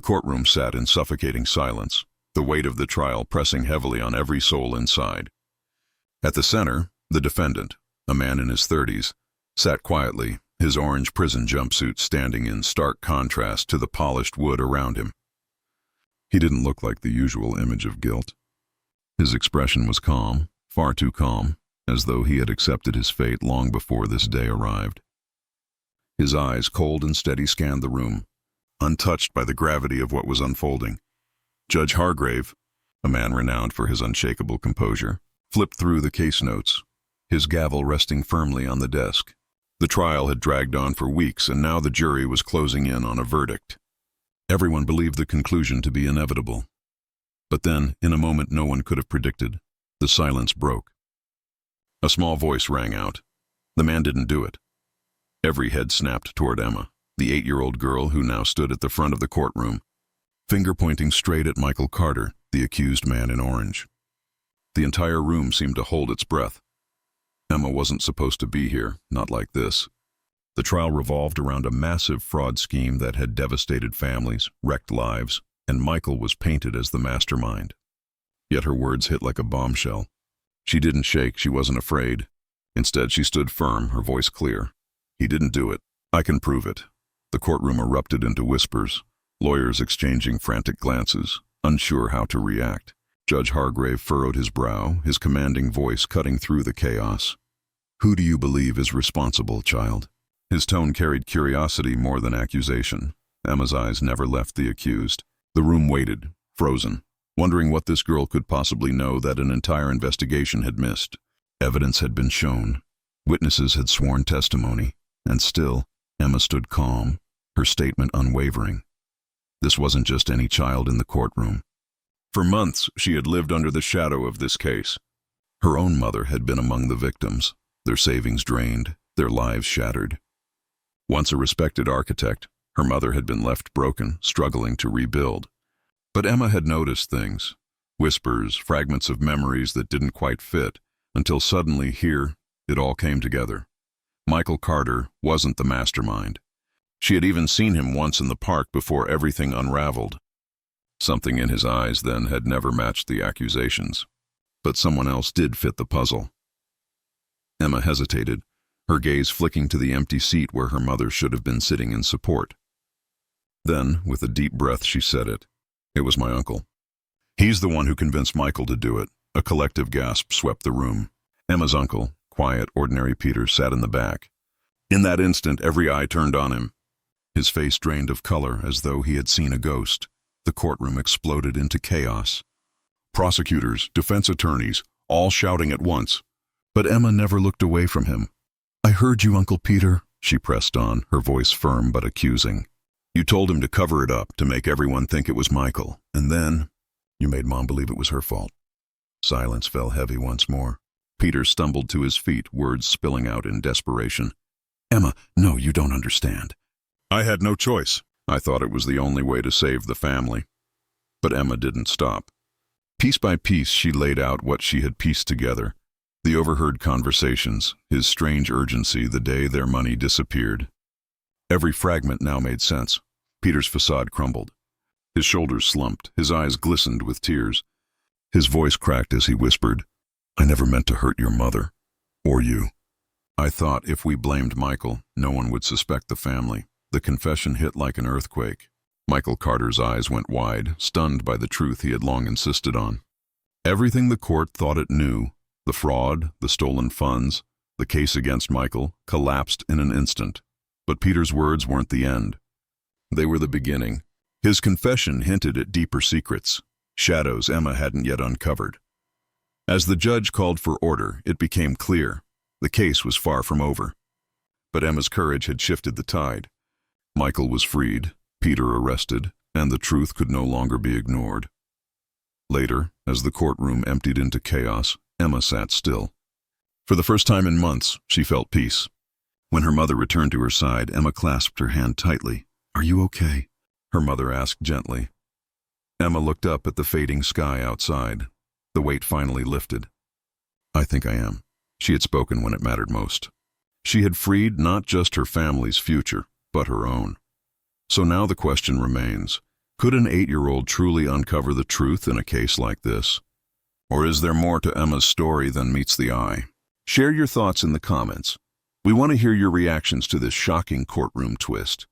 courtroom sat in suffocating silence, the weight of the trial pressing heavily on every soul inside. At the center, the defendant, a man in his 30s, sat quietly, his orange prison jumpsuit standing in stark contrast to the polished wood around him. He didn't look like the usual image of guilt. His expression was calm, far too calm, as though he had accepted his fate long before this day arrived. His eyes, cold and steady, scanned the room, untouched by the gravity of what was unfolding. Judge Hargrave, a man renowned for his unshakable composure, flipped through the case notes, his gavel resting firmly on the desk. The trial had dragged on for weeks, and now the jury was closing in on a verdict. Everyone believed the conclusion to be inevitable. But then, in a moment no one could have predicted, the silence broke. A small voice rang out. The man didn't do it. Every head snapped toward Emma, the 8-year-old girl who now stood at the front of the courtroom, finger pointing straight at Michael Carter, the accused man in orange. The entire room seemed to hold its breath. Emma wasn't supposed to be here, not like this. The trial revolved around a massive fraud scheme that had devastated families, wrecked lives, and Michael was painted as the mastermind. Yet her words hit like a bombshell. She didn't shake, she wasn't afraid. Instead, she stood firm, her voice clear. He didn't do it. I can prove it. The courtroom erupted into whispers, lawyers exchanging frantic glances, unsure how to react. Judge Hargrave furrowed his brow, his commanding voice cutting through the chaos. Who do you believe is responsible, child? His tone carried curiosity more than accusation. Emma's eyes never left the accused. The room waited, frozen, wondering what this girl could possibly know that an entire investigation had missed. Evidence had been shown. Witnesses had sworn testimony. And still, Emma stood calm, her statement unwavering. This wasn't just any child in the courtroom. For months, she had lived under the shadow of this case. Her own mother had been among the victims, their savings drained, their lives shattered. Once a respected architect, her mother had been left broken, struggling to rebuild. But Emma had noticed things, whispers, fragments of memories that didn't quite fit, until suddenly here, it all came together. Michael Carter wasn't the mastermind. She had even seen him once in the park before everything unraveled. Something in his eyes then had never matched the accusations. But someone else did fit the puzzle. Emma hesitated, her gaze flicking to the empty seat where her mother should have been sitting in support. Then, with a deep breath, she said it. It was my uncle. He's the one who convinced Michael to do it. A collective gasp swept the room. Emma's uncle, quiet, ordinary Peter, sat in the back. In that instant, every eye turned on him. His face drained of color as though he had seen a ghost. The courtroom exploded into chaos. Prosecutors, defense attorneys, all shouting at once. But Emma never looked away from him. I heard you, Uncle Peter, she pressed on, her voice firm but accusing. You told him to cover it up, to make everyone think it was Michael, and then you made Mom believe it was her fault. Silence fell heavy once more. Peter stumbled to his feet, words spilling out in desperation. Emma, no, you don't understand. I had no choice. I thought it was the only way to save the family. But Emma didn't stop. Piece by piece, she laid out what she had pieced together. The overheard conversations, his strange urgency the day their money disappeared. Every fragment now made sense. Peter's facade crumbled. His shoulders slumped, his eyes glistened with tears. His voice cracked as he whispered, I never meant to hurt your mother, or you. I thought if we blamed Michael, no one would suspect the family. The confession hit like an earthquake. Michael Carter's eyes went wide, stunned by the truth he had long insisted on. Everything the court thought it knew, the fraud, the stolen funds, the case against Michael, collapsed in an instant. But Peter's words weren't the end. They were the beginning. His confession hinted at deeper secrets, shadows Emma hadn't yet uncovered. As the judge called for order, it became clear. The case was far from over. But Emma's courage had shifted the tide. Michael was freed, Peter arrested, and the truth could no longer be ignored. Later, as the courtroom emptied into chaos, Emma sat still. For the first time in months, she felt peace. When her mother returned to her side, Emma clasped her hand tightly. Are you okay? Her mother asked gently. Emma looked up at the fading sky outside. The weight finally lifted. I think I am. She had spoken when it mattered most. She had freed not just her family's future, but her own. So now the question remains, Could an 8-year-old truly uncover the truth in a case like this? Or is there more to Emma's story than meets the eye? Share your thoughts in the comments. We want to hear your reactions to this shocking courtroom twist.